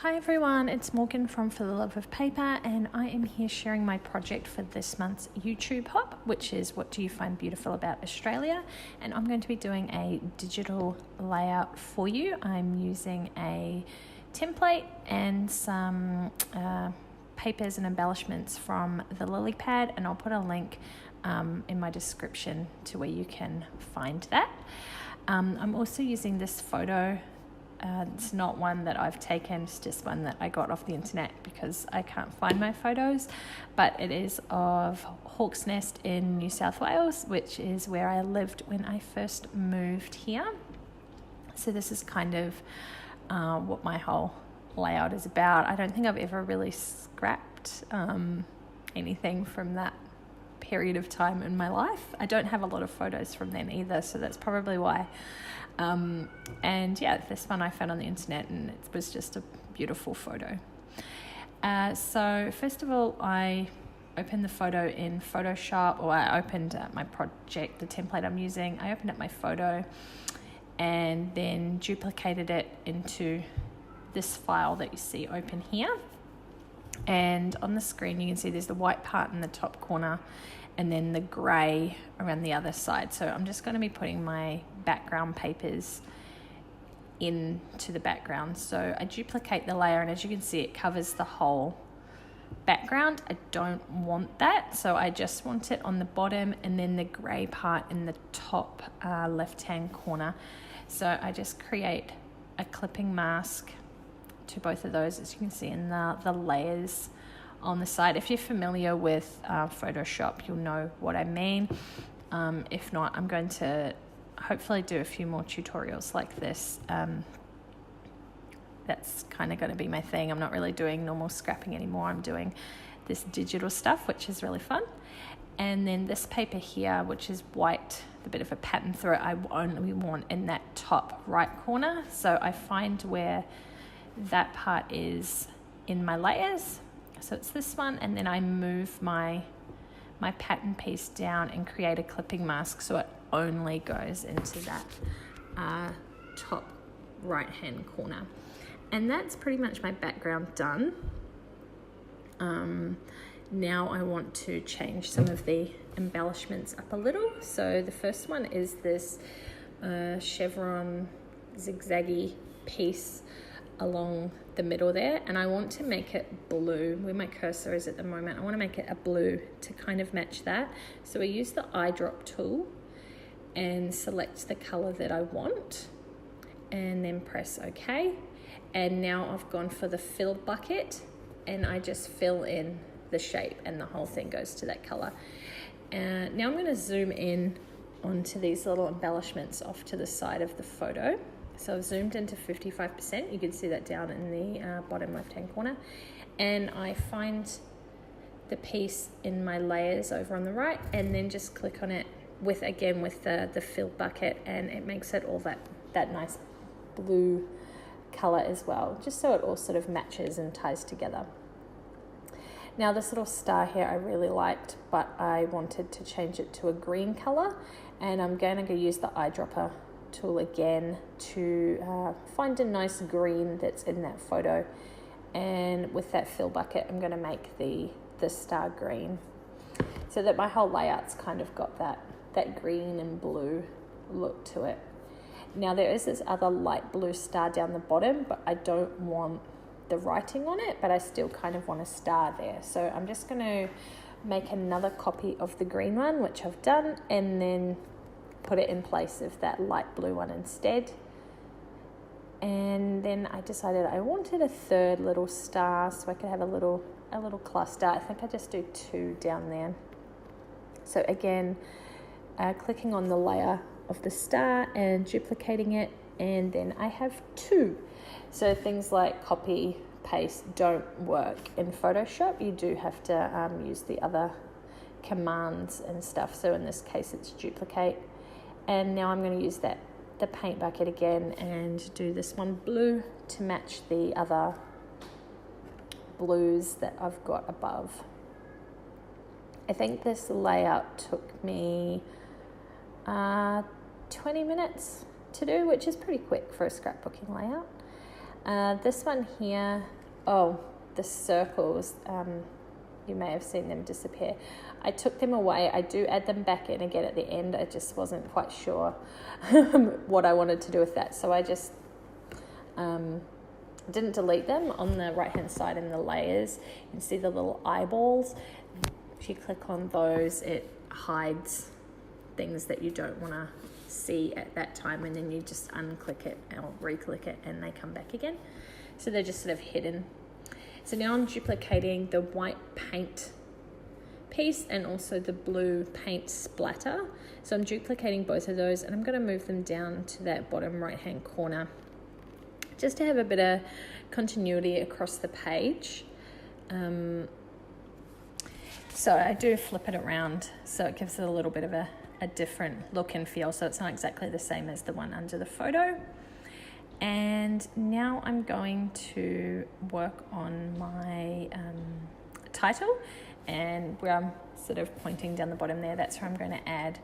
Hi everyone, it's Morgan from For the Love of Paper, and I am here sharing my project for this month's YouTube Hop, which is What Do You Find Beautiful About Australia? And I'm going to be doing a digital layout for you. I'm using a template and some papers and embellishments from the Lily Pad, and I'll put a link in my description to where you can find that. I'm also using this photo. It's not one that I've taken, it's just one that I got off the internet because I can't find my photos, but it is of Hawk's Nest in New South Wales, which is where I lived when I first moved here. So this is kind of what my whole layout is about. I don't think I've ever really scrapped anything from that period of time in my life. I don't have a lot of photos from then either, so that's probably why. And yeah, this one I found on the internet, and it was just a beautiful photo. So first of all, I opened the photo in Photoshop, or I opened my project, the template I'm using. I opened up my photo and then duplicated it into this file that you see open here. And on the screen, you can see there's the white part in the top corner and then the grey around the other side. So I'm just going to be putting my background papers into the background. So I duplicate the layer, and as you can see, it covers the whole background. I don't want that, so I just want it on the bottom and then the grey part in the top left-hand corner. So I just create a clipping mask to both of those, as you can see in the layers on the side. If you're familiar with Photoshop, you'll know what I mean. If not, I'm going to hopefully do a few more tutorials like this. That's kind of going to be my thing. I'm not really doing normal scrapping anymore. I'm doing this digital stuff, which is really fun. And then this paper here, which is white, the bit of a pattern through it, I only want in that top right corner. So I find where that part is in my layers. So it's this one, and then I move my pattern piece down and create a clipping mask so it only goes into that top right hand corner. And that's pretty much my background done. Now I want to change some of the embellishments up a little. So the first one is this chevron zigzaggy piece along the middle there, and I want to make it blue. Where my cursor is at the moment, I want to make it a blue to kind of match that. So I use the eyedrop tool and select the color that I want, and then press OK. And now I've gone for the fill bucket, and I just fill in the shape, and the whole thing goes to that color. Now I'm going to zoom in onto these little embellishments off to the side of the photo. So I've zoomed into 55%. You can see that down in the bottom left-hand corner. And I find the piece in my layers over on the right, and then just click on it with the fill bucket, and it makes it all that nice blue color as well, just so it all sort of matches and ties together. Now this little star here I really liked, but I wanted to change it to a green color, and I'm going to go use the eyedropper tool again to find a nice green that's in that photo, and with that fill bucket I'm going to make the star green, so that my whole layout's kind of got that green and blue look to it. Now there is this other light blue star down the bottom, but I don't want the writing on it, but I still kind of want a star there. So I'm just going to make another copy of the green one, which I've done, and then put it in place of that light blue one instead. And then I decided I wanted a third little star, so I could have a little cluster. I think I just do 2 down there. So again, clicking on the layer of the star and duplicating it, and then I have 2. So things like copy, paste don't work in Photoshop. You do have to use the other commands and stuff. So in this case it's duplicate. And now I'm going to use the paint bucket again and do this one blue to match the other blues that I've got above. I think this layout took me 20 minutes to do, which is pretty quick for a scrapbooking layout. This one here, oh, the circles, you may have seen them disappear. I took them away. I do add them back in again at the end. I just wasn't quite sure what I wanted to do with that. So I just didn't delete them. On the right hand side in the layers, you can see the little eyeballs. If you click on those, it hides things that you don't want to see at that time, and then you just unclick it or re-click it and they come back again. So they're just sort of hidden. So now I'm duplicating the white paint piece and also the blue paint splatter. So I'm duplicating both of those, and I'm going to move them down to that bottom right hand corner just to have a bit of continuity across the page. So I do flip it around so it gives it a little bit of a different look and feel, so it's not exactly the same as the one under the photo. And now I'm going to work on my title, and where I'm sort of pointing down the bottom there, that's where I'm going to add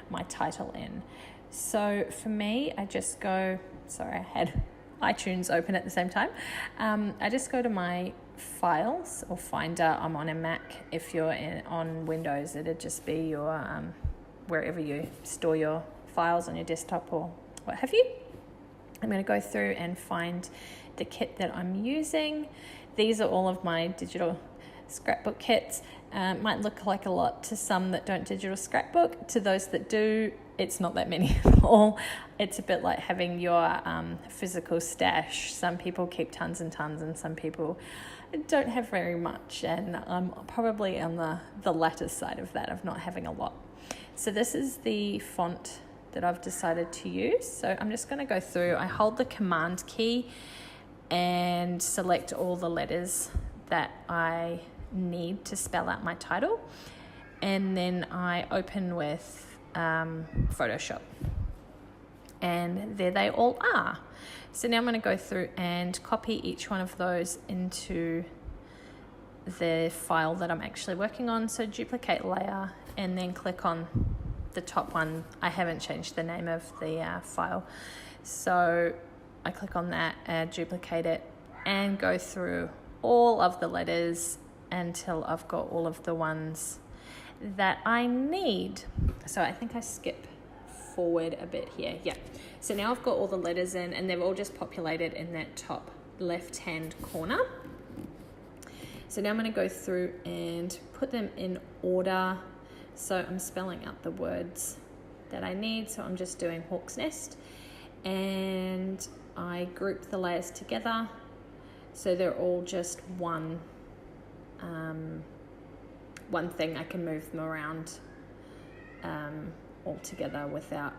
my title in. So for me, I just go, sorry, I had iTunes open at the same time. I just go to my files or Finder. I'm on a Mac. If you're on Windows, it'd just be your wherever you store your files on your desktop or what have you. I'm going to go through and find the kit that I'm using. These are all of my digital scrapbook kits. Might look like a lot to some that don't digital scrapbook. To those that do, it's not that many at all. It's a bit like having your physical stash. Some people keep tons and tons, and some people don't have very much, and I'm probably on the latter side of that, of not having a lot. So this is the font that I've decided to use. So I'm just going to go through. I hold the Command key and select all the letters that I need to spell out my title, and then I open with Photoshop, and there they all are. So now I'm going to go through and copy each one of those into the file that I'm actually working on. So duplicate layer, and then click on the top one. I haven't changed the name of the file, so I click on that, duplicate it, and go through all of the letters until I've got all of the ones that I need. So I think I skip forward a bit here. Yeah. So now I've got all the letters in, and they've all just populated in that top left-hand corner. So now I'm going to go through and put them in order. So I'm spelling out the words that I need. So I'm just doing Hawk's Nest, and I group the layers together so they're all just one thing. I can move them around all together without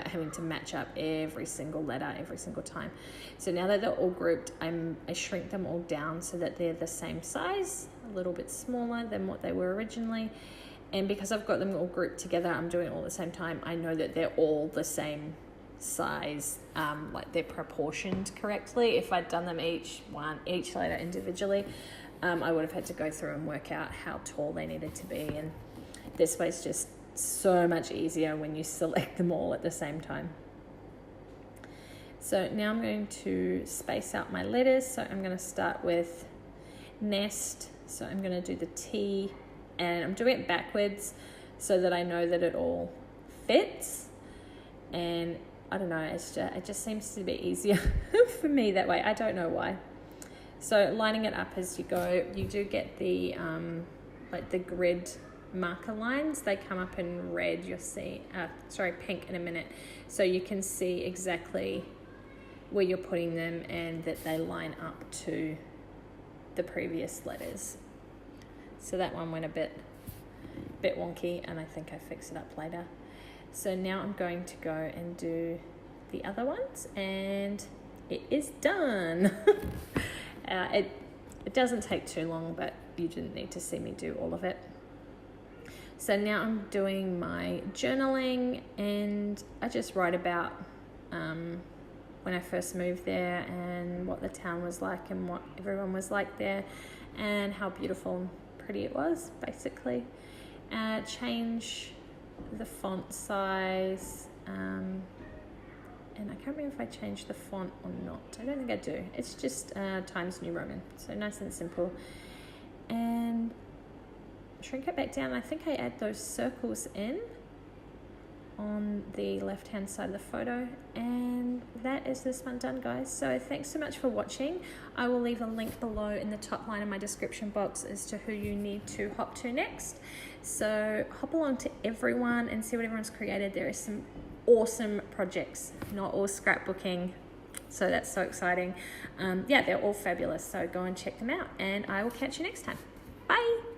having to match up every single letter every single time. So now that they're all grouped, I shrink them all down so that they're the same size, a little bit smaller than what they were originally. And because I've got them all grouped together, I'm doing it all at the same time, I know that they're all the same size, like they're proportioned correctly. If I'd done them each letter individually, I would have had to go through and work out how tall they needed to be, and this way it's just so much easier when you select them all at the same time. So now I'm going to space out my letters. So I'm going to start with nest. So I'm going to do the T, and I'm doing it backwards so that I know that it all fits. And I don't know, it just seems to be easier for me that way. I don't know why. So lining it up as you go, you do get the like the grid marker lines. They come up in red. You'll see, pink in a minute. So you can see exactly where you're putting them and that they line up to the previous letters. So that one went a bit wonky, and I think I fix it up later. So now I'm going to go and do the other ones, and it is done. It doesn't take too long, but you didn't need to see me do all of it. So now I'm doing my journaling, and I just write about when I first moved there and what the town was like and what everyone was like there and how beautiful and pretty it was, basically. Change the font size, and I can't remember if I changed the font or not. I don't think I do. It's just Times New Roman, so nice and simple. And shrink it back down. I think I add those circles in on the left hand side of the photo, and that is this one done, guys. So thanks so much for watching. I will leave a link below in the top line of my description box as to who you need to hop to next. So hop along to everyone and see what everyone's created. There is some awesome projects, not all scrapbooking, so that's so exciting. Yeah, they're all fabulous, so go and check them out, and I will catch you next time. Bye.